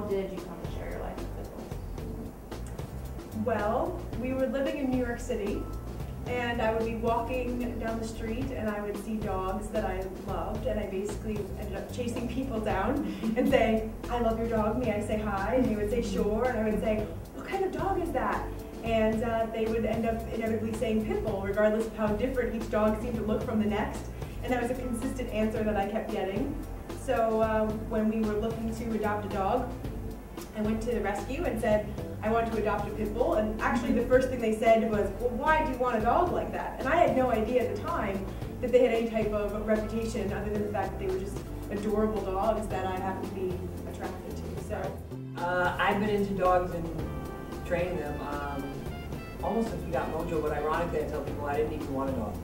how did you come to share your life with pit bulls? Well, we were living in New York City, and I would be walking down the street and I would see dogs that I loved, and I basically ended up chasing people down and saying, "I love your dog, may I say hi?" And they would say, "Sure," and I would say, "What kind of dog is that?" And they would end up inevitably saying pit bull, regardless of how different each dog seemed to look from the next. And that was a consistent answer that I kept getting. So when we were looking to adopt a dog, I went to the rescue and said, "I want to adopt a pit bull." And actually the first thing they said was, "Well, why do you want a dog like that?" And I had no idea at the time that they had any type of reputation other than the fact that they were just adorable dogs that I happened to be attracted to. So I've been into dogs and training them almost since we got Mojo, but ironically I tell people I didn't even want a dog.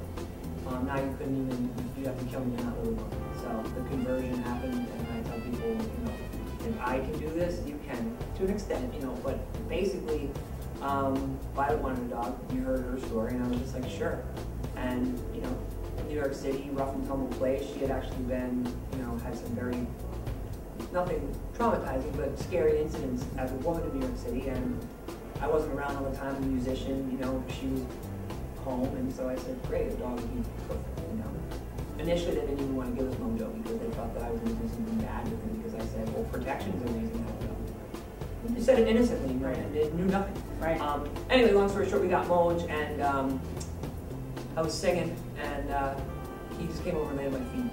Now you couldn't even, you have to kill me, you're not really one. So the conversion happened, and I tell people, you know, if I can do this, you can, to an extent, you know, but basically, Violet wanted a dog. You heard her story, and I was just like, sure. And, you know, New York City, rough and tumble place, she had actually been, you know, had some very, nothing traumatizing, but scary incidents as a woman in New York City, and I wasn't around all the time, a musician, you know, she was home, and so I said, great, a dog would be perfect, you know. Initially, they didn't even want to give us Mojo because they thought that I was going to do something bad with him, because I said, well, protection is amazing. You said it innocently, right? And it knew nothing. Right. Anyway, long story short, we got Moj, and I was singing, and he just came over and laid at my feet,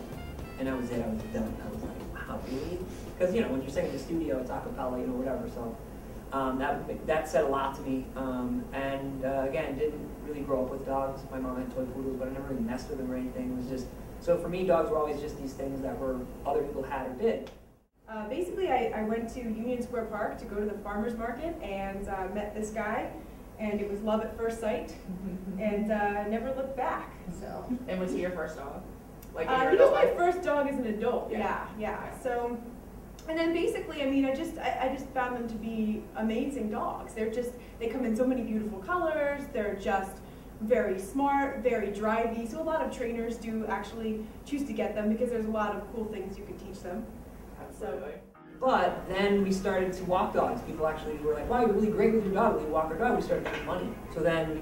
and that was it. I was done. I was like, wow, really? Because, you know, when you're singing in the studio, it's a cappella, you know, whatever, so that said a lot to me. And again, didn't really grow up with dogs. My mom had toy poodles, but I never really messed with them or anything. It was just, so for me, dogs were always just these things that were other people had or did. Basically, I went to Union Square Park to go to the farmer's market and met this guy, and it was love at first sight, and never looked back. So. And was he your first dog? Like he was my first dog as an adult. Yeah. So, and then basically, I mean, I just found them to be amazing dogs. They come in so many beautiful colors. They're just very smart, very drivey. So a lot of trainers do actually choose to get them because there's a lot of cool things you can teach them. Absolutely. But then we started to walk dogs. People actually were like, wow, you're really great with your dog. Will you walk our dog? We started making money. So then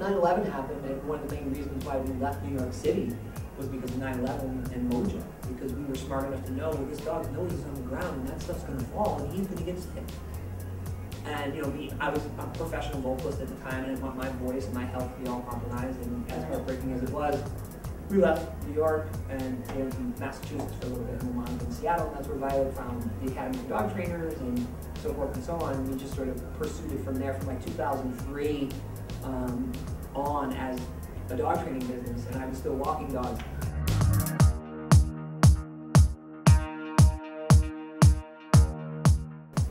9/11 happened, and one of the main reasons why we left New York City was because of 9/11 and Mojo. Because we were smart enough to know, well, this dog's nose is on the ground, and that stuff's going to fall, and he's going to get sick. And, you know, I was a professional vocalist at the time, and I didn't want my voice and my health to be all compromised. And as heartbreaking as it was, we left New York and came to Massachusetts for a little bit, and we wound up in Seattle, and that's where Violet found the Academy of Dog Trainers and so forth and so on. And we just sort of pursued it from there, from like 2003 on as a dog training business, and I was still walking dogs.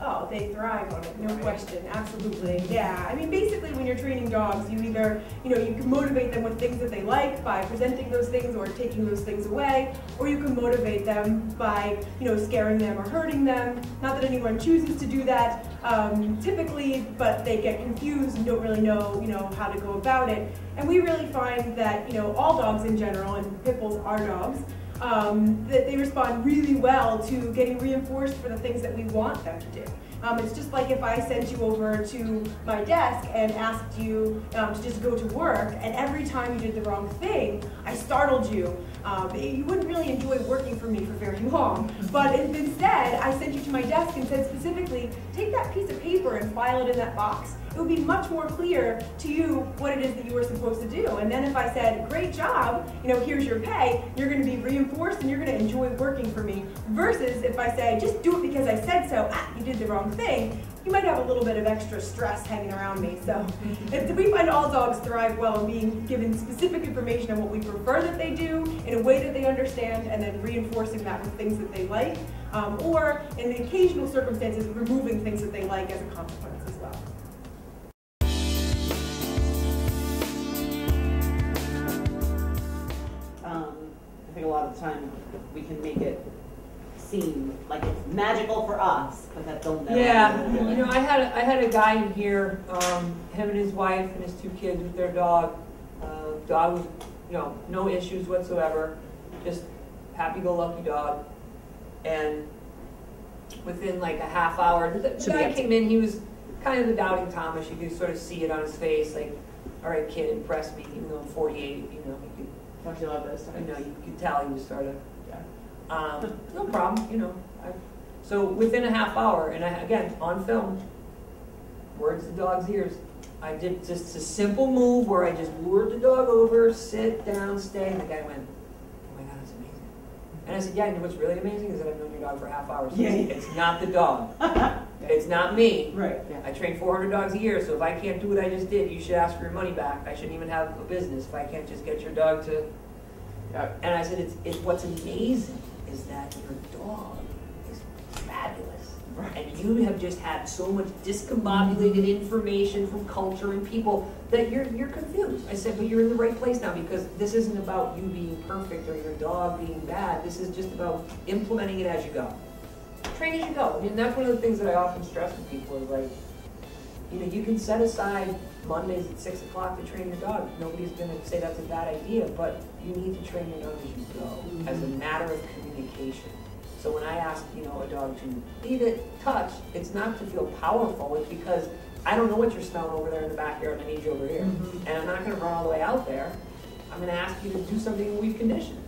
Oh, they thrive on it, no question, absolutely, yeah. I mean, basically when you're training dogs, you either, you know, you can motivate them with things that they like by presenting those things or taking those things away, or you can motivate them by, you know, scaring them or hurting them. Not that anyone chooses to do that typically, but they get confused and don't really know, you know, how to go about it. And we really find that, you know, all dogs in general, and pit bulls are dogs, that they respond really well to getting reinforced for the things that we want them to do. It's just like if I sent you over to my desk and asked you to just go to work, and every time you did the wrong thing, I startled you. You wouldn't really enjoy working for me for very long. But if instead, I sent you to my desk and said specifically, take that piece of paper and file it in that box. It would be much more clear to you what it is that you were supposed to do. And then if I said, great job, you know, here's your pay, you're going to be reinforced and you're going to enjoy working for me. Versus if I say, just do it because I said so, you did the wrong thing, you might have a little bit of extra stress hanging around me. So we find all dogs thrive well in being given specific information on what we prefer that they do in a way that they understand, and then reinforcing that with things that they like, or in the occasional circumstances, removing things that they like as a consequence as well. I think a lot of the time we can make it seem like it's magical for us, but that don't never. Yeah, you know, I had a guy in here, him and his wife and his 2 kids with their dog. Dog was, you know, no issues whatsoever, just happy-go-lucky dog. And within like a half hour, the guy came in, he was kind of the doubting Thomas. You could sort of see it on his face, like, all right, kid, impress me, even though I'm 48, you know, you could, don't you love those times? you know, you could tell he was sort of, no problem, you know. So within a half hour, and again, on film, words to Dawgs' ears, I did just a simple move where I just lured the dog over, sit down, stay, and the guy went, oh my God, that's amazing. And I said, yeah, you know what's really amazing is that I've known your dog for a half hour. So it's not the dog. It's not me. Right. Yeah. I train 400 dogs a year, so if I can't do what I just did, you should ask for your money back. I shouldn't even have a business if I can't just get your dog to... Yeah. And I said, it's what's amazing is that your dog is fabulous. Right. And you have just had so much discombobulated information from culture and people that you're confused. I said, but you're in the right place now because this isn't about you being perfect or your dog being bad. This is just about implementing it as you go. Train as you go. I mean, that's one of the things that I often stress to people is like, you know, you can set aside Mondays at 6 o'clock to train your dog. Nobody's going to say that's a bad idea, but you need to train your dog as you go, as a matter of communication. So when I ask, you know, a dog to eat it, touch, it's not to feel powerful. It's because I don't know what you're smelling over there in the backyard and I need you over here. And I'm not going to run all the way out there. I'm going to ask you to do something we've conditioned.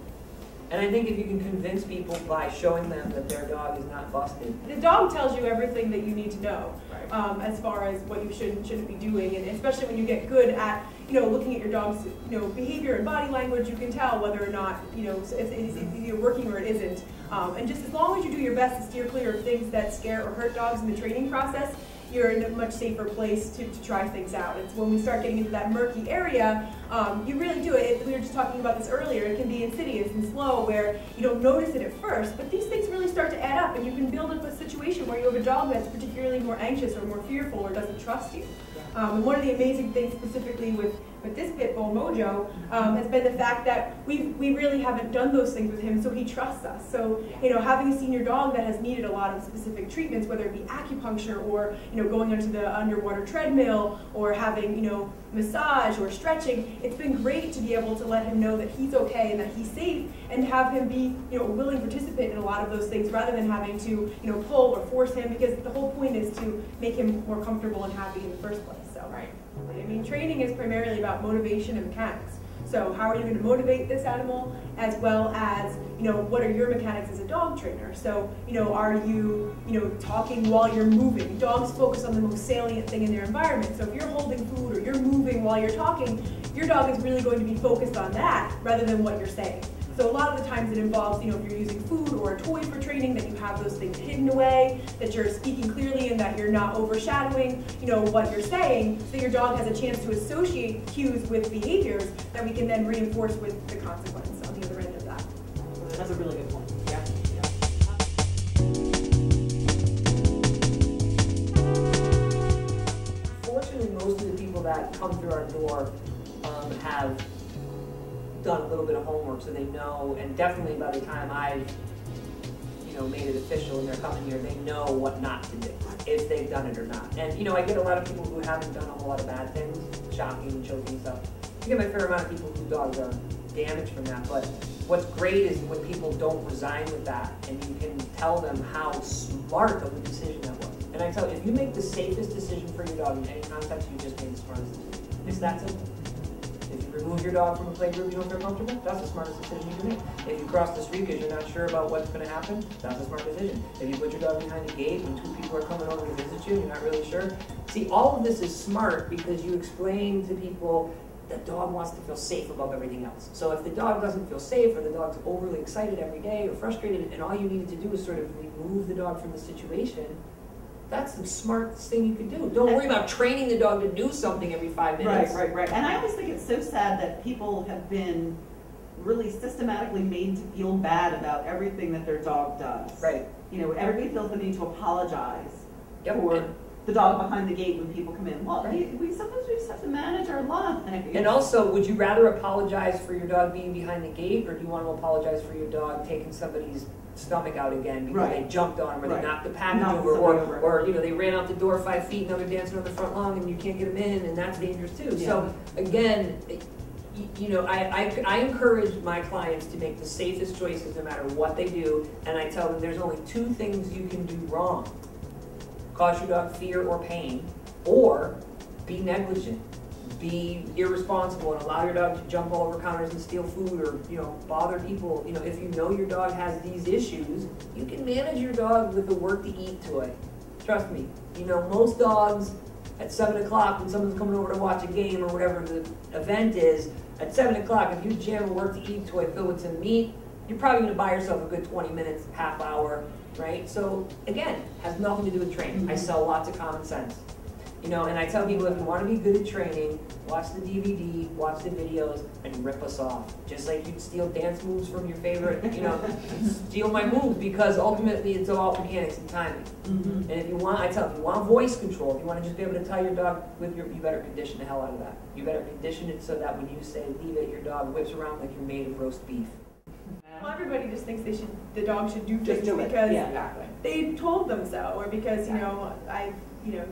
And I think if you can convince people by showing them that their dog is not busted. The dog tells you everything that you need to know, right. As far as what you should and shouldn't be doing, and especially when you get good at, you know, looking at your dog's, you know, behavior and body language, you can tell whether or not, you know, it's either working or it isn't. And just as long as you do your best to steer clear of things that scare or hurt dogs in the training process, you're in a much safer place to try things out. It's when we start getting into that murky area, you really do it. We were just talking about this earlier. It can be insidious and slow where you don't notice it at first, but these things really start to add up and you can build up a situation where you have a dog that's particularly more anxious or more fearful or doesn't trust you. And one of the amazing things specifically with this pit bull, Mojo, has been the fact that we really haven't done those things with him, so he trusts us. So, you know, having a senior dog that has needed a lot of specific treatments, whether it be acupuncture or, you know, going onto the underwater treadmill or having, you know, massage or stretching, it's been great to be able to let him know that he's okay and that he's safe and have him be, you know, a willing participant in a lot of those things rather than having to, you know, pull or force him, because the whole point is to make him more comfortable and happy in the first place. So, right. I mean, training is primarily about motivation and mechanics. So how are you going to motivate this animal, as well as, you know, what are your mechanics as a dog trainer? So, you know, are you, you know, talking while you're moving? Dogs focus on the most salient thing in their environment. So if you're holding food or you're moving while you're talking, your dog is really going to be focused on that rather than what you're saying. So a lot of the times it involves, you know, if you're using food or a toy for training, that you have those things hidden away, that you're speaking clearly and that you're not overshadowing, you know, what you're saying, so your dog has a chance to associate cues with behaviors that we can then reinforce with the consequence on the other end of that. That's a really good point. Yeah. Fortunately, most of the people that come through our door have done a little bit of homework, so they know, and definitely by the time I've, you know, made it official and they're coming here, they know what not to do, if they've done it or not. And, you know, I get a lot of people who haven't done a whole lot of bad things, shocking and choking stuff. I get a fair amount of people whose dogs are damaged from that, but what's great is when people don't resign with that, and you can tell them how smart of a decision that was. And I tell you, if you make the safest decision for your dog in any context, you just made the smartest decision. It's that simple. If you remove your dog from a play group you don't feel comfortable, that's the smartest decision you can make. If you cross the street because you're not sure about what's going to happen, that's a smart decision. If you put your dog behind a gate when two people are coming over to visit you and you're not really sure. See, all of this is smart because you explain to people that dog wants to feel safe above everything else. So if the dog doesn't feel safe, or the dog's overly excited every day or frustrated, and all you needed to do is sort of remove the dog from the situation, that's the smartest thing you could do. Don't worry about training the dog to do something every 5 minutes. Right. And I always think it's so sad that people have been really systematically made to feel bad about everything that their dog does. Right. You know, everybody feels the need to apologize Yep. for the dog behind the gate when people come in. Well, Right. we sometimes we just have to manage our lives. And also, would you rather apologize for your dog being behind the gate, or do you want to apologize for your dog taking somebody's stomach out again because Right. they jumped on him, or Right. they knocked the package Knocked over, somebody over. or you know, they ran out the door 5 feet and now they're dancing on the front lawn and you can't get them in, and that's dangerous too. Yeah. So again, you know, I encourage my clients to make the safest choices no matter what they do, and I tell them there's only two things you can do wrong. Cause your dog fear or pain, or be negligent, be irresponsible and allow your dog to jump all over counters and steal food, or, you know, bother people. You know, if you know your dog has these issues, you can manage your dog with the work to eat toy. Trust me. You know, most dogs at 7 o'clock when someone's coming over to watch a game or whatever the event is, at 7 o'clock, if you jam a work to eat toy filled with some meat, you're probably gonna buy yourself a good 20 minutes, half hour, right? So again, has nothing to do with training. I sell lots of common sense. You know, and I tell people, if you want to be good at training, watch the DVD, watch the videos, and rip us off. Just like you'd steal dance moves from your favorite, you know, steal my moves, because ultimately it's all mechanics and timing. And if you want, I tell them, if you want voice control, if you want to just be able to tell your dog with your, you better condition the hell out of that. You better condition it so that when you say leave it, your dog whips around like you're made of roast beef. Well, everybody just thinks the dog should do Just things do it. because Yeah, exactly. they told them so, or because, you know,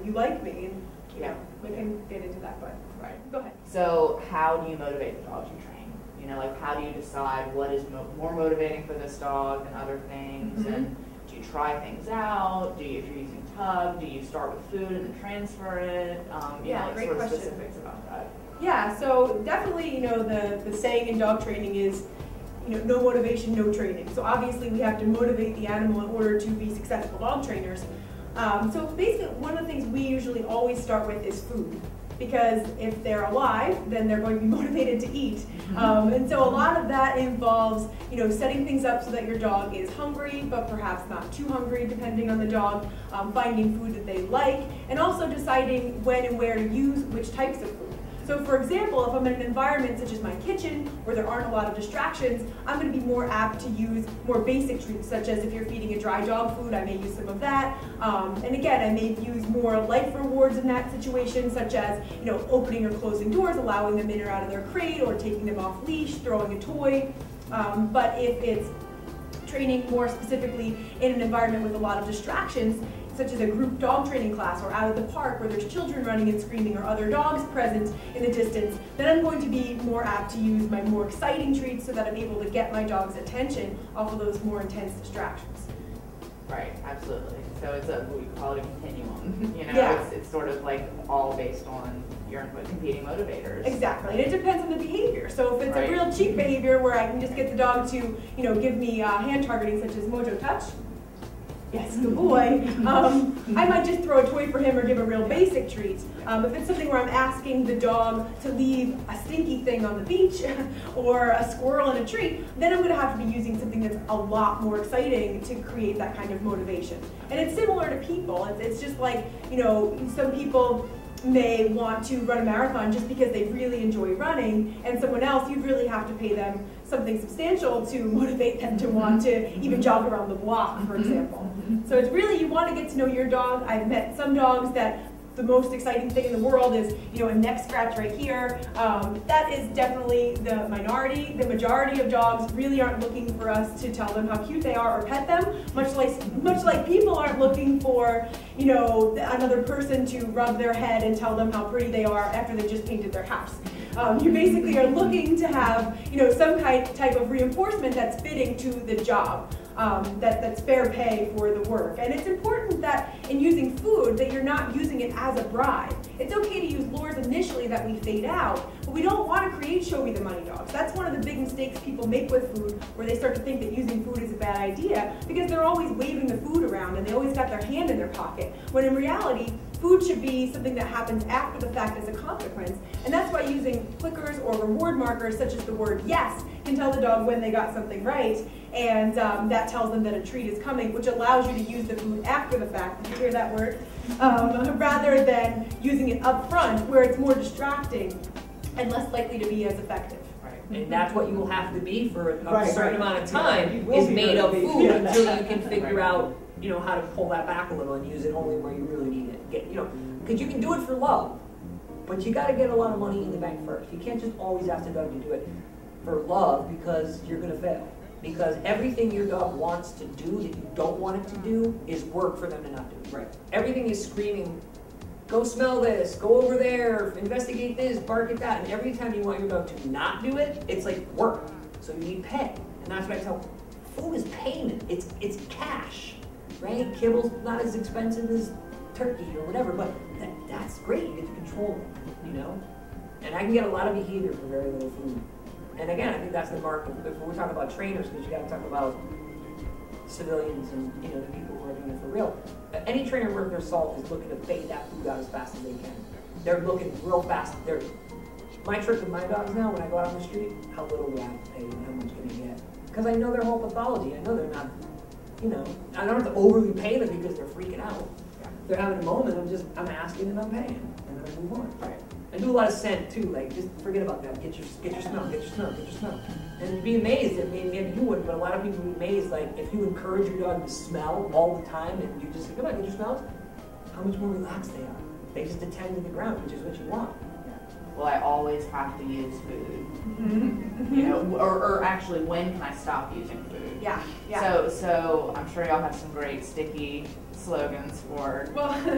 you like me, and, you know, we can get into that, but, Right. go ahead. So how do you motivate the dogs you train? You know, like how do you decide what is more motivating for this dog than other things? And do you try things out? If you're using tug, do you start with food and then transfer it? You know, like great sort of question. specifics about that. Yeah, so definitely, you know, the saying in dog training is, you know, no motivation, no training. So obviously we have to motivate the animal in order to be successful dog trainers. So basically, one of the things we usually always start with is food, because if they're alive, then they're going to be motivated to eat. And so a lot of that involves, you know, setting things up so that your dog is hungry, but perhaps not too hungry, depending on the dog, finding food that they like, and also deciding when and where to use which types of food. So for example, if I'm in an environment such as my kitchen, where there aren't a lot of distractions, I'm going to be more apt to use more basic treats, such as if you're feeding a dry dog food, I may use some of that. And again, I may use more life rewards in that situation, such as, you know, opening or closing doors, allowing them in or out of their crate, or taking them off leash, throwing a toy. But if it's training more specifically in an environment with a lot of distractions, such as a group dog training class or out at the park where there's children running and screaming or other dogs present in the distance, then I'm going to be more apt to use my more exciting treats so that I'm able to get my dog's attention off of those more intense distractions. Right, absolutely. So it's what we call it a continuum. You know, Yeah. it's sort of like all based on your competing motivators. Exactly, and it depends on the behavior. So if it's Right. a real cheap behavior where I can just get the dog to, you know, give me hand targeting, such as Mojo touch, yes, good boy, I might just throw a toy for him or give a real basic treat. If it's something where I'm asking the dog to leave a stinky thing on the beach or a squirrel in a tree, then I'm going to have to be using something that's a lot more exciting to create that kind of motivation. And it's similar to people. It's just like, you know, some people may want to run a marathon just because they really enjoy running, and someone else, you'd really have to pay them something substantial to motivate them to want to even jog around the block, for example. So it's really, you want to get to know your dog. I've met some dogs that the most exciting thing in the world is, you know, a neck scratch right here. That is definitely the minority. The majority of dogs really aren't looking for us to tell them how cute they are or pet them, much like people aren't looking for, you know, another person to rub their head and tell them how pretty they are after they just painted their house. You basically are looking to have, you know, some type of reinforcement that's fitting to the job. That's fair pay for the work. And it's important that in using food that you're not using it as a bribe. It's okay to use lures initially that we fade out, but we don't want to create show me the money dogs. That's one of the big mistakes people make with food, where they start to think that using food is a bad idea because they're always waving the food around and they always got their hand in their pocket, when in reality, food should be something that happens after the fact as a consequence. And that's why using clickers or reward markers such as the word yes can tell the dog when they got something right, and that tells them that a treat is coming, which allows you to use the food after the fact. Did you hear that word? Rather than using it up front, where it's more distracting and less likely to be as effective. And that's what you will have to be for a Right, certain right. amount of time, You will is be made of really- food yeah. until you can figure out, you know, how to pull that back a little and use it only where you really need it. You know, because you can do it for love, but you got to get a lot of money in the bank first. You can't just always ask the dog to do it for love, because you're going to fail. Because everything your dog wants to do that you don't want it to do is work for them to not do. Right. Everything is screaming go smell this, go over there, investigate this, bark at that. And every time you want your dog to not do it, it's like work. So you need pay. And that's what I tell them. Food is payment. It's cash, right? Kibble's not as expensive as turkey or whatever, but that's great. You get to control it, you know? And I can get a lot of behavior for very little food. And again, I think that's the mark of, if we're talking about trainers, because you got to talk about civilians and, you know, the people who are doing it for real. Any trainer worth their salt is looking to fade that food out as fast as they can. They're looking real fast. My trick with my dogs now, when I go out on the street, how little do I have to pay and how much can I get? Because I know their whole pathology. I know they're not, you know, I don't have to overly pay them because they're freaking out. They're having a moment, I'm asking and I'm paying, and then I move on. Right. I do a lot of scent too, like just forget about that. Get your smell, get your smell, get your smell. And you'd be amazed, maybe you wouldn't, but a lot of people would be amazed, like if you encourage your dog to smell all the time and you just say, come on, get your smells, how much more relaxed they are. They just attend to the ground, which is what you want. Well, I always have to use food, you know, or actually, when can I stop using food? Yeah. So I'm sure y'all have some great sticky slogans for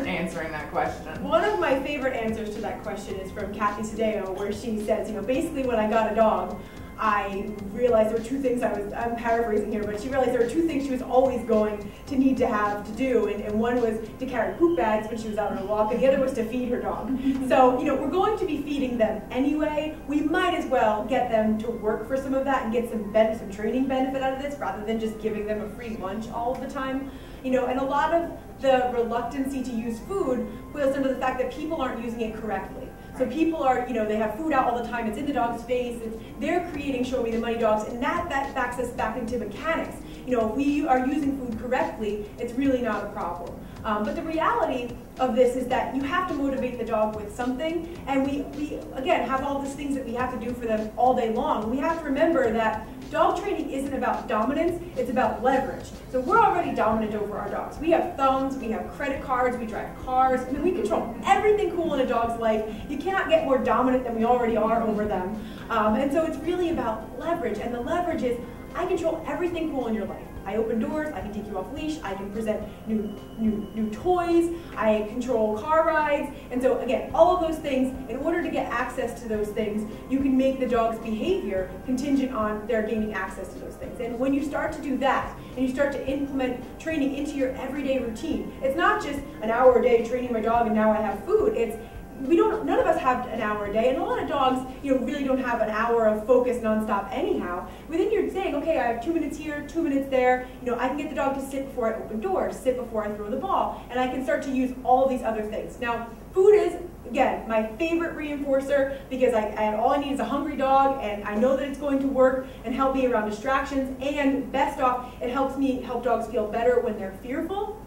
answering that question. One of my favorite answers to that question is from Kathy Sadeo, where she says, you know, basically when I got a dog, I realized there were two things I'm paraphrasing here, but she realized there were two things she was always going to need to have to do, and one was to carry poop bags when she was out on a walk, and the other was to feed her dog. So, you know, we're going to be feeding them anyway. We might as well get them to work for some of that and get some training benefit out of this, rather than just giving them a free lunch all the time. You know, and a lot of the reluctancy to use food boils down to the fact that people aren't using it correctly. So people are, you know, they have food out all the time, it's in the dog's face, they're creating show me the money dogs, and that backs us back into mechanics. You know, if we are using food correctly, it's really not a problem. But the reality of this is that you have to motivate the dog with something, and we again, have all these things that we have to do for them all day long. We have to remember that dog training isn't about dominance, it's about leverage. So we're already dominant over our dogs. We have thumbs, we have credit cards, we drive cars. I mean, we control everything cool in a dog's life. You cannot get more dominant than we already are over them. And so it's really about leverage, and the leverage is, I control everything cool in your life. I open doors, I can take you off leash, I can present new toys, I control car rides, and so again, all of those things, in order to get access to those things, you can make the dog's behavior contingent on their gaining access to those things. And when you start to do that, and you start to implement training into your everyday routine, it's not just an hour a day training my dog and now I have food, it's none of us have an hour a day, and a lot of dogs, you know, really don't have an hour of focus nonstop anyhow. But then you're saying, okay, I have 2 minutes here, 2 minutes there, you know, I can get the dog to sit before I open doors, sit before I throw the ball, and I can start to use all these other things. Now, food is, again, my favorite reinforcer, because all I need is a hungry dog, and I know that it's going to work and help me around distractions, and best off, it helps me help dogs feel better when they're fearful.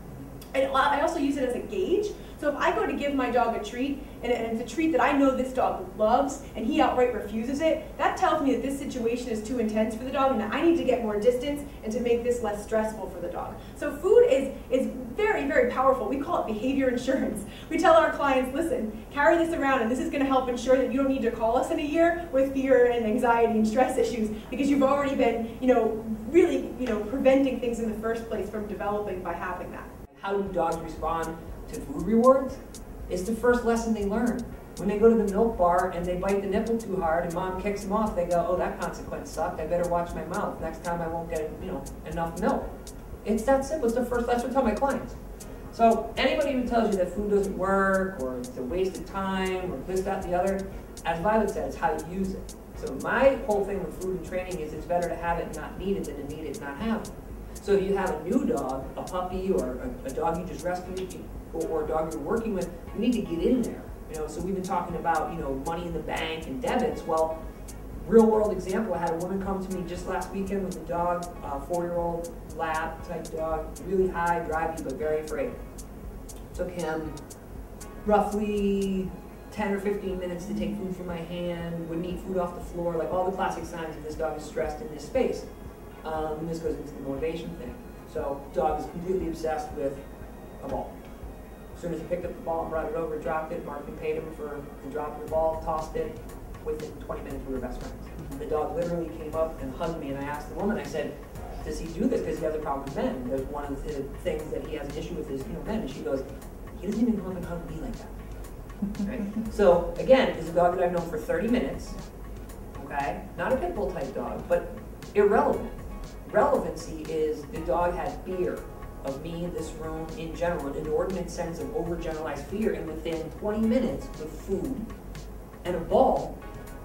And I also use it as a gauge. So if I go to give my dog a treat, and it's a treat that I know this dog loves, and he outright refuses it, that tells me that this situation is too intense for the dog, and that I need to get more distance and to make this less stressful for the dog. So food is very, very powerful. We call it behavior insurance. We tell our clients, listen, carry this around, and this is going to help ensure that you don't need to call us in a year with fear and anxiety and stress issues, because you've already been, you know, really, you know, preventing things in the first place from developing by having that. How do dogs respond to food rewards? It's the first lesson they learn. When they go to the milk bar and they bite the nipple too hard and mom kicks them off, they go, oh, that consequence sucked, I better watch my mouth. Next time I won't get, you know, enough milk. It's that simple. It's the first lesson I tell my clients. So anybody who tells you that food doesn't work, or it's a waste of time, or this, that, the other, as Violet said, it's how you use it. So my whole thing with food and training is it's better to have it and not need it than to need it and not have it. So if you have a new dog, a puppy, or a dog you just rescued, or a dog you're working with, you need to get in there. You know, so we've been talking about, you know, money in the bank and debits. Well, real world example, I had a woman come to me just last weekend with a dog, a 4-year-old lab type dog, really high, drivey, but very afraid. Took him roughly 10 or 15 minutes to take food from my hand, wouldn't eat food off the floor, like all the classic signs of this dog is stressed in this space. And this goes into the motivation thing. So dog is completely obsessed with a ball. As soon as he picked up the ball and brought it over, dropped it, Mark and paid him for the drop of the ball, tossed it. Within 20 minutes we were best friends. The dog literally came up and hugged me, and I asked the woman, I said, does he do this because he has a problem with men? There's one of the things that he has an issue with is, you know, men. And she goes, he doesn't even come up and hug me like that. Right? So again, it's a dog that I've known for 30 minutes, okay? Not a pit bull type dog, but irrelevant. Relevancy is the dog had fear of me in this room in general, an inordinate sense of overgeneralized fear, and within 20 minutes with food and a ball,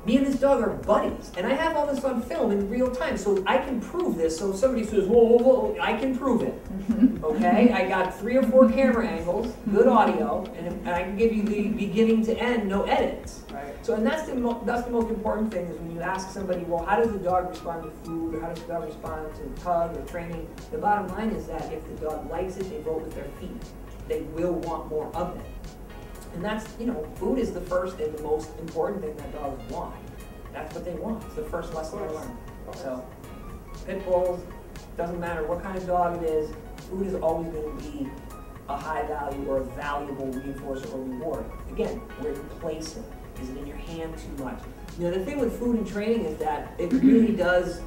me and this dog are buddies. And I have all this on film in real time, so I can prove this. So if somebody says, whoa, whoa, whoa, I can prove it. Okay? I got 3 or 4 camera angles, good audio, and I can give you the beginning to end, no edits. Right. So, and that's the most important thing is when you ask somebody, well, how does the dog respond to food, or how does the dog respond to tug or training? The bottom line is that if the dog likes it, they vote with their feet. They will want more of it. And that's, you know, food is the first and the most important thing that dogs want. That's what they want. It's the first lesson I learned. So, pit bulls, doesn't matter what kind of dog it is, food is always going to be a high value or a valuable reinforcer or reward. Again, where you place it. Is it in your hand too much? You know, the thing with food and training is that it really does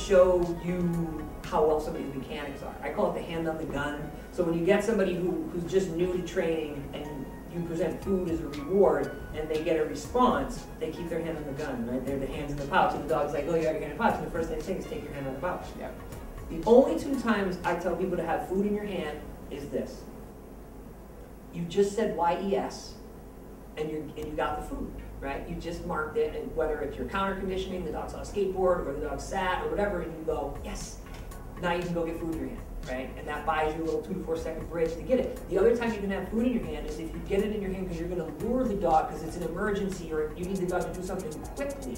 show you how well somebody's mechanics are. I call it the hand on the gun. So when you get somebody who's just new to training and you present food as a reward and they get a response, they keep their hand on the gun, right? They're the hands in the pouch, and the dog's like, oh, you got your hand in the pouch, and the first thing they say is take your hand out of the pouch. Yeah. The only 2 times I tell people to have food in your hand is this. You just said YES, and you got the food, right? You just marked it, and whether it's your counter conditioning, the dog's on a skateboard, or the dog sat, or whatever, and you go, yes, now you can go get food in your hand, right? And that buys you a little 2 to 4 second bridge to get it. The other time you can have food in your hand is if you get it in your hand because you're gonna lure the dog because it's an emergency or you need the dog to do something quickly,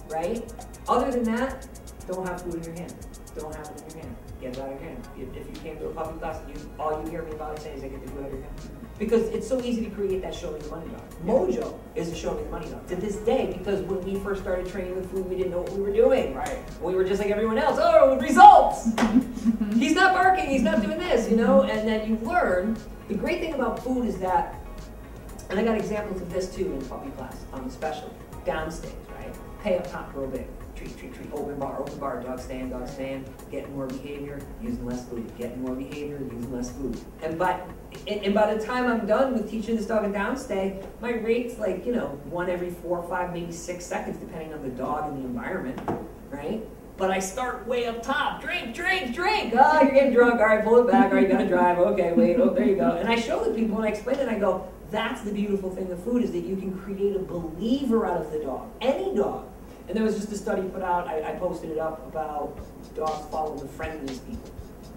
right? Other than that, don't have food in your hand. Don't have it in your hand. Get it out of your hand. If you came to a puppy class, all you hear me about saying is I get the food out of your hand. Because it's so easy to create that show me the money dog. Mojo is a show me the money dog to this day, because when we first started training with food, we didn't know what we were doing. Right. We were just like everyone else. Oh, results! He's not barking, he's not doing this, you know? And then you learn. The great thing about food is that, and I got examples of this too in puppy class, especially downstage, right? Pay up top, grow big. Treat, treat, treat, open bar, dog stand, getting more behavior, using less food, getting more behavior, using less food. And by the time I'm done with teaching this dog a downstay, my rate's like, you know, 1 every 4, 5, maybe 6 seconds, depending on the dog and the environment, right? But I start way up top, drink, drink, drink. Oh, you're getting drunk, all right, pull it back, all right, you gotta drive, okay, wait, oh, there you go. And I show the people and I explain it, and I go, that's the beautiful thing with food, is that you can create a believer out of the dog, any dog. And there was just a study put out, I posted it up, about dogs follow the friendliest people.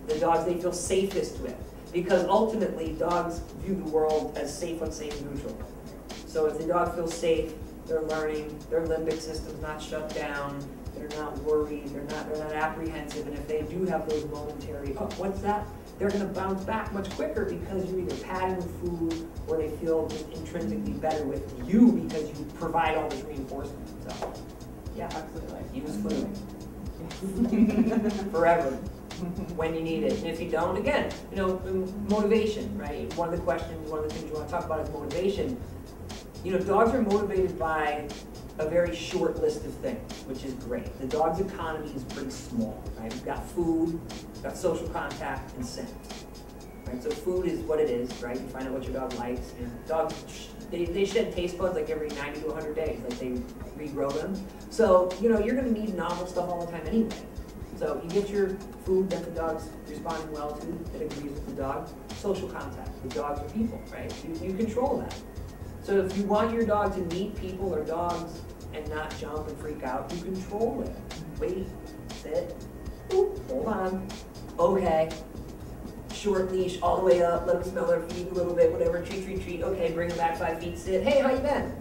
The dogs they feel safest with. Because ultimately, dogs view the world as safe, unsafe, neutral. So if the dog feels safe, they're learning, their limbic system's not shut down, they're not worried, they're not apprehensive, and if they do have those momentary, oh, what's that? They're gonna bounce back much quicker because you're either patting with food or they feel just intrinsically better with you because you provide all this reinforcement. So. Yeah, absolutely. Use food. Forever. When you need it. And if you don't, again, you know, motivation, right? One of the questions, one of the things you want to talk about is motivation. You know, dogs are motivated by a very short list of things, which is great. The dog's economy is pretty small, right? We've got food, we've got social contact, and scent. Right? So food is what it is, right? You find out what your dog likes. And dogs, they shed taste buds like every 90 to 100 days, like they regrow them. So, you know, you're going to need novel stuff all the time anyway. So you get your food that the dog's responding well to, that agrees with the dog. Social contact with dogs or people, right? You control that. So if you want your dog to meet people or dogs and not jump and freak out, you control it. Wait, sit, oop, hold on, okay. Short leash all the way up, let them smell their feet a little bit, whatever, treat, treat, treat, okay, bring them back 5 feet, sit, hey, how you been?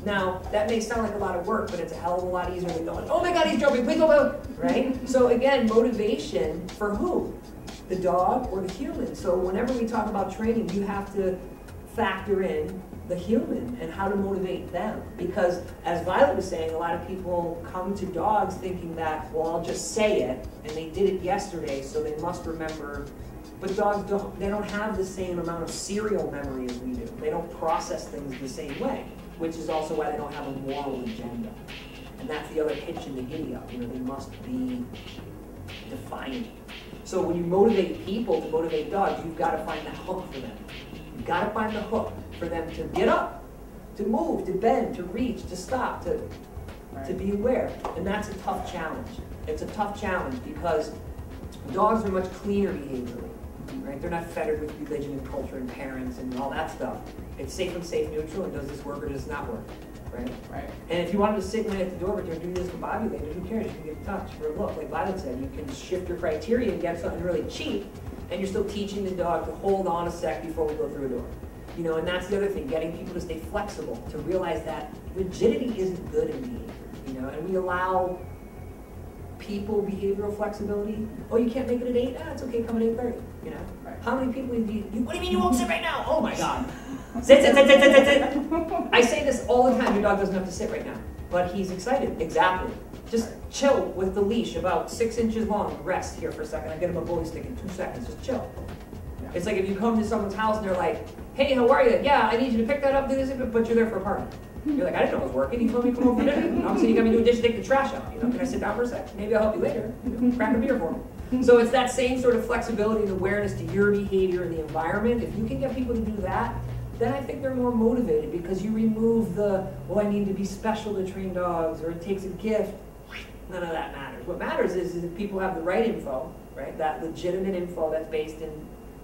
Now, that may sound like a lot of work, but it's a hell of a lot easier than going, oh my God, he's jumping, please don't move, right? So again, motivation for who? The dog or the human? So whenever we talk about training, you have to factor in the human and how to motivate them. Because as Violet was saying, a lot of people come to dogs thinking that, well, I'll just say it, and they did it yesterday, so they must remember. But dogs don't have the same amount of serial memory as we do. They don't process things the same way, which is also why they don't have a moral agenda. And that's the other hitch in the giddy up. You know, they must be defiant. So when you motivate people to motivate dogs, you've got to find the hook for them. You've got to find the hook. for them to get up, to move, to bend, to reach, to stop, to be aware. And that's a tough challenge. It's a tough challenge because dogs are much cleaner behaviorally, right? They're not fettered with religion and culture and parents and all that stuff. It's safe and safe neutral, and does this work or does this not work, right? And if you wanted to sit at the door but you're doing this discombobulated, who cares? You can get a touch or a look. Like Violet said, you can shift your criteria and get something really cheap, and you're still teaching the dog to hold on a sec before we go through a door. You know, and that's the other thing, getting people to stay flexible, to realize that rigidity isn't good in behavior, you know, and we allow people behavioral flexibility. Oh, you can't make it at 8? Ah, it's okay, come at 8:30, you know. How many people do you, what do you mean you won't sit right now? Oh my God. Sit, sit, sit, sit, sit, sit, sit. I say this all the time, your dog doesn't have to sit right now, but he's excited, exactly. Just chill with the leash about 6 inches long, rest here for a second. I get him a bully stick in 2 seconds, just chill. It's like if you come to someone's house and they're like, hey, how are you? Yeah, I need you to pick that up, do this, but you're there for a party. You're like, I didn't know it was working. He told me to come over for dinner. And all of a sudden you got me doing dishes, take the trash out. You know, can I sit down for a sec? Maybe I'll help you later. You know, crack a beer for me. So it's that same sort of flexibility and awareness to your behavior and the environment. If you can get people to do that, then I think they're more motivated because you remove the, well, I need to be special to train dogs, or it takes a gift. None of that matters. What matters is if people have the right info, right? That legitimate info that's based in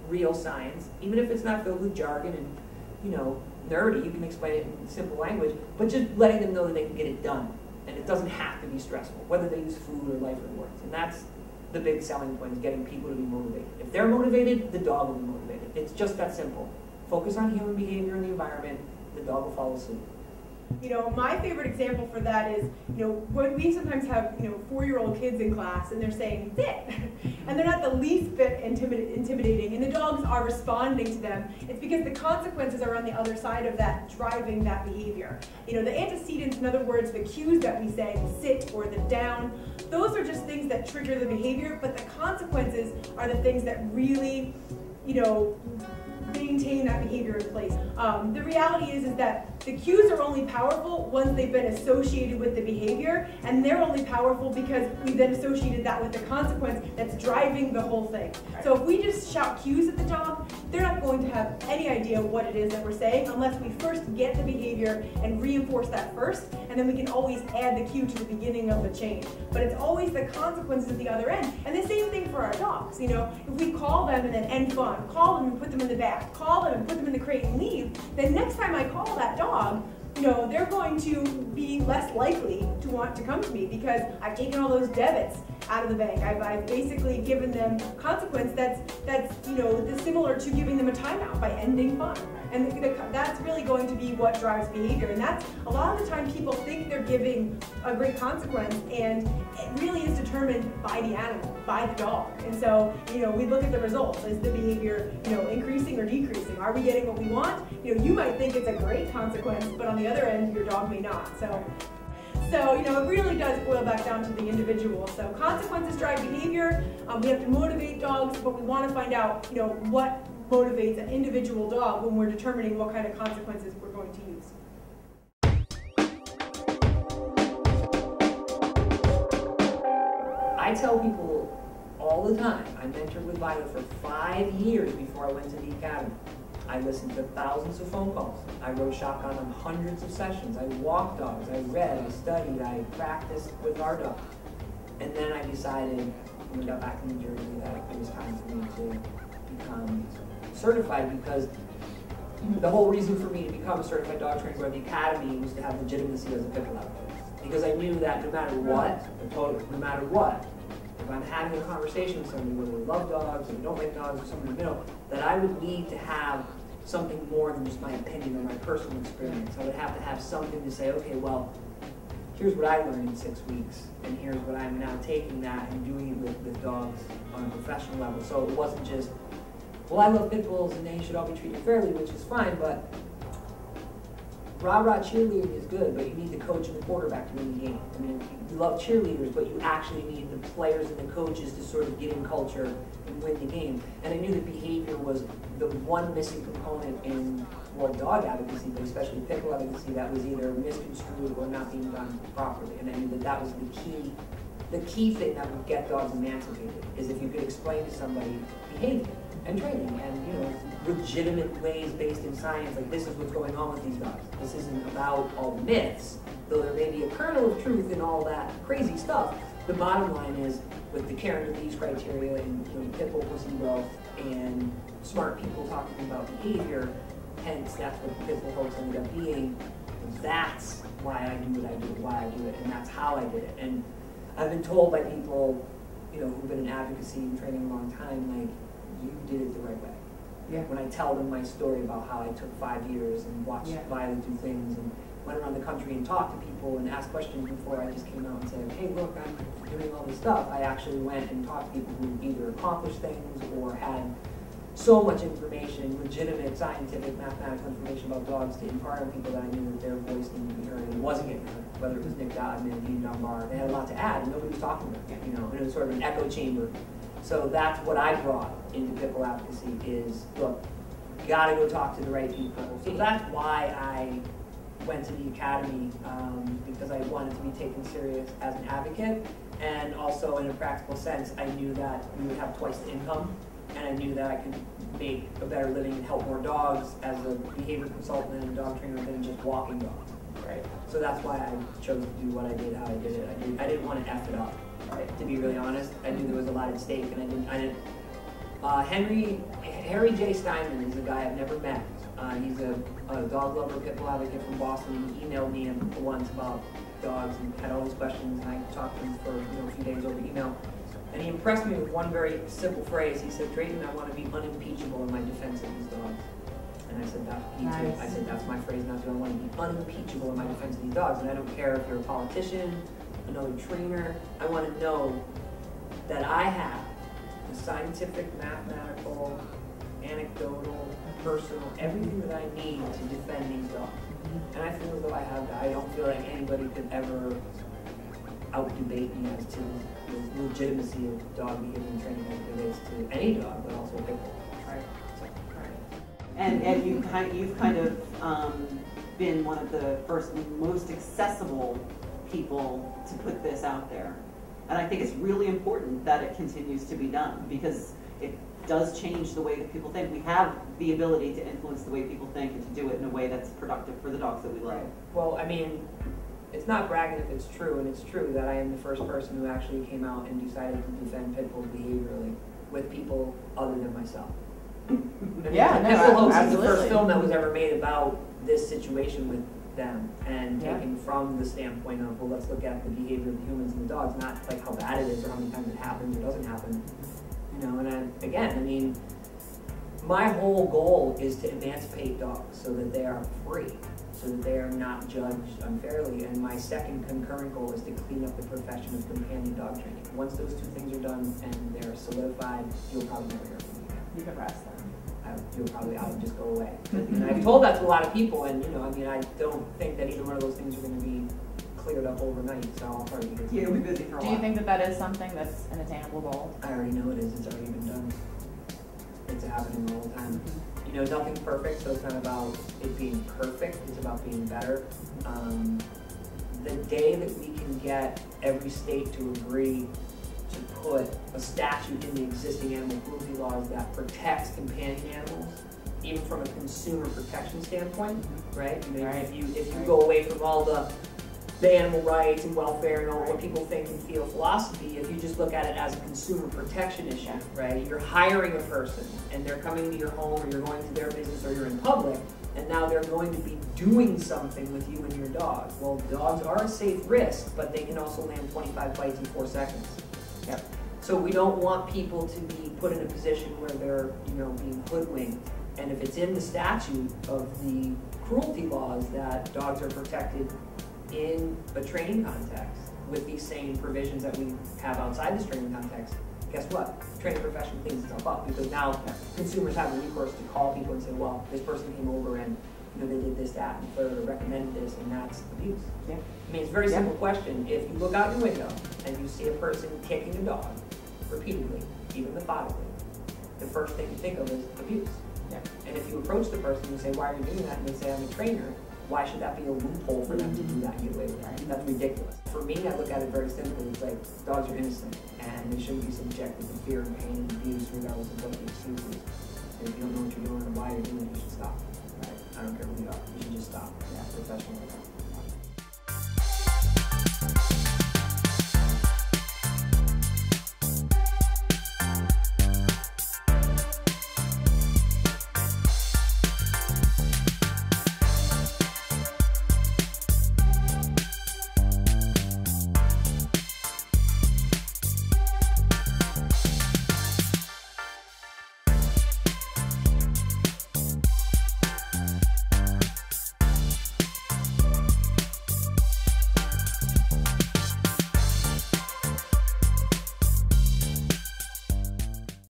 real science, even if it's not filled with jargon and, you know, nerdy, you can explain it in simple language, but just letting them know that they can get it done. And it doesn't have to be stressful, whether they use food or life rewards. And that's the big selling point, is getting people to be motivated. If they're motivated, the dog will be motivated. It's just that simple. Focus on human behavior and the environment, the dog will follow suit. You know, my favorite example for that is, you know, when we sometimes have, you know, 4-year-old kids in class and they're saying, sit, and they're not the least bit intimidating, and the dogs are responding to them. It's because the consequences are on the other side of that, driving that behavior. You know, the antecedents, in other words, the cues that we say, the sit or the down, those are just things that trigger the behavior, but the consequences are the things that really, you know, maintain that behavior in place. The reality is that the cues are only powerful once they've been associated with the behavior, and they're only powerful because we then associated that with the consequence that's driving the whole thing. So if we just shout cues at the dog, they're not going to have any idea what it is that we're saying unless we first get the behavior and reinforce that first, and then we can always add the cue to the beginning of the chain. But it's always the consequences at the other end. And the same thing for our dogs. You know, if we call them and then end fun, call them and put them in the bath, call them and put them in the crate and leave, then next time I call that dog, you know, they're going to be less likely to want to come to me because I've taken all those debits out of the bank. I've basically given them consequence that's you know, similar to giving them a timeout by ending fun. And that's really going to be what drives behavior. And that's, a lot of the time people think they're giving a great consequence, and it really is determined by the animal, by the dog. And so, you know, we look at the results. Is the behavior, you know, increasing or decreasing? Are we getting what we want? You know, you might think it's a great consequence, but on the other end, your dog may not. So, you know, it really does boil back down to the individual. So consequences drive behavior. We have to motivate dogs, but we want to find out, you know, what motivates an individual dog when we're determining what kind of consequences we're going to use. I tell people all the time, I mentored with Violet for 5 years before I went to the academy. I listened to thousands of phone calls. I rode shotgun on hundreds of sessions. I walked dogs, I read, I studied, I practiced with our dog. And then I decided, when we got back to New Jersey, that it was time for me to become certified, because the whole reason for me to become a certified dog trainer by the academy was to have legitimacy as a pit bull. Because I knew that no matter what, if I'm having a conversation with somebody, whether they love dogs or they don't like dogs or something in the middle, that I would need to have something more than just my opinion or my personal experience. I would have to have something to say, okay, well, here's what I learned in 6 weeks, and here's what I'm now taking that and doing it with dogs on a professional level. So it wasn't just, well, I love pit bulls and they should all be treated fairly, which is fine, but rah-rah cheerleading is good, but you need the coach and the quarterback to win the game. I mean, you love cheerleaders, but you actually need the players and the coaches to sort of get in culture and win the game. And I knew that behavior was the one missing component in, well, dog advocacy, but especially pit bull advocacy, that was either misconstrued or not being done properly. And I knew that that was the key thing that would get dogs emancipated, is if you could explain to somebody behavior. and training, and you know, legitimate ways based in science. Like, this is what's going on with these dogs. This isn't about all the myths, though there may be a kernel of truth in all that crazy stuff. The bottom line is, with the care and disease criteria and, you know, pit bull pussy growth and smart people talking about behavior, hence that's what the pit bull folks ended up being. That's why I do what I do, why I do it, and that's how I did it. And I've been told by people, you know, who've been in advocacy and training a long time, like, you did it the right way. Yeah. When I tell them my story about how I took 5 years and watched Violet do things and went around the country and talked to people and asked questions before I just came out and said, hey, look, I'm doing all this stuff. I actually went and talked to people who either accomplished things or had so much information, legitimate scientific, mathematical information about dogs to impart on people that I knew that their voice needed to be heard, and it wasn't getting heard, whether it was Nick Dodman, Dean Dunbar. They had a lot to add, and nobody was talking about it, you know, and it was sort of an echo chamber. So that's what I brought into pit bull advocacy is, look, you gotta go talk to the right people. So that's why I went to the academy, because I wanted to be taken serious as an advocate, and also in a practical sense, I knew that we would have twice the income, and I knew that I could make a better living and help more dogs as a behavior consultant and a dog trainer than just walking dogs. Right. So that's why I chose to do what I did, how I did it. I didn't want to F it up, right? To be really honest, I knew there was a lot at stake, and I didn't. Harry J. Steinman is a guy I've never met. He's a dog lover, pit bull advocate from Boston. He emailed me once about dogs and had all these questions, and I talked to him for a few days over email. And he impressed me with one very simple phrase. He said, Drayton, I want to be unimpeachable in my defense of these dogs. And I said, me too. I said, that's my phrase now too. I want to be unimpeachable in my defense of these dogs. And I don't care if you're a politician, another trainer. I want to know that I have the scientific, mathematical, anecdotal, personal, everything that I need to defend these dogs. And I feel as though I have that. I don't feel like anybody could ever out-debate me as to the legitimacy of dog behavior and training as it relates to any dog, but also pit bull. Right. And you've kind of been one of the first, most accessible people to put this out there. And I think it's really important that it continues to be done, because it does change the way that people think. We have the ability to influence the way people think and to do it in a way that's productive for the dogs that we love. Right. Well, I mean, it's not bragging if it's true, and it's true that I am the first person who actually came out and decided to defend pit bulls behaviorally with people other than myself. I mean, Yeah, no, Pit Bull Hoax is the absolutely. first film that was ever made about this situation with them, and taken from the standpoint of, well, let's look at the behavior of the humans and the dogs, not like how bad it is or how many times it happens or doesn't happen. You know, and again, I mean, my whole goal is to emancipate dogs so that they are free, so that they are not judged unfairly. And my second concurrent goal is to clean up the profession of companion dog training. Once those two things are done and they're solidified, you'll probably never hear from me again. You can rest them. I would just go away. And I've told that to a lot of people, and you know, I mean, I don't think that either one of those things are going to be cleared up overnight. So I'll probably be Yeah, we'll be busy for a while. Do you think that that is something that's an attainable goal? I already know it is. It's already been done. It's happening all the time. You know, nothing's perfect, so it's not about it being perfect. It's about being better. The day that we can get every state to agree to put a statute in the existing animal cruelty laws that protects companion animals, even from a consumer protection standpoint, right? You know, if you go away from all the animal rights and welfare and all what people think and feel philosophy, if you just look at it as a consumer protection issue, right? You're hiring a person and they're coming to your home, or you're going to their business, or you're in public, and now they're going to be doing something with you and your dog. Well, dogs are a safe risk, but they can also land 25 bites in 4 seconds. Yep. So we don't want people to be put in a position where they're, you know, being hoodwinked. And if it's in the statute of the cruelty laws that dogs are protected in a training context with these same provisions that we have outside this training context, guess what? The training profession cleans itself up, because now consumers have a recourse to call people and say, well, this person came over and, you know, they did this, that, and third, or recommended this, and that's abuse. Yeah. I mean, it's a very simple question. If you look out your window and you see a person kicking a dog repeatedly, even methodically, the first thing you think of is abuse. Yeah. And if you approach the person and say, why are you doing that? And they say, I'm a trainer, why should that be a loophole for them to do that and get away with that? That's ridiculous. For me, I look at it very simply. It's like dogs are innocent, and they shouldn't be subjected to fear and pain and abuse regardless of what the excuse is. And if you don't know what you're doing or why you're doing it, you should stop. Right? I don't care who you are. You should just stop. Yeah, professional.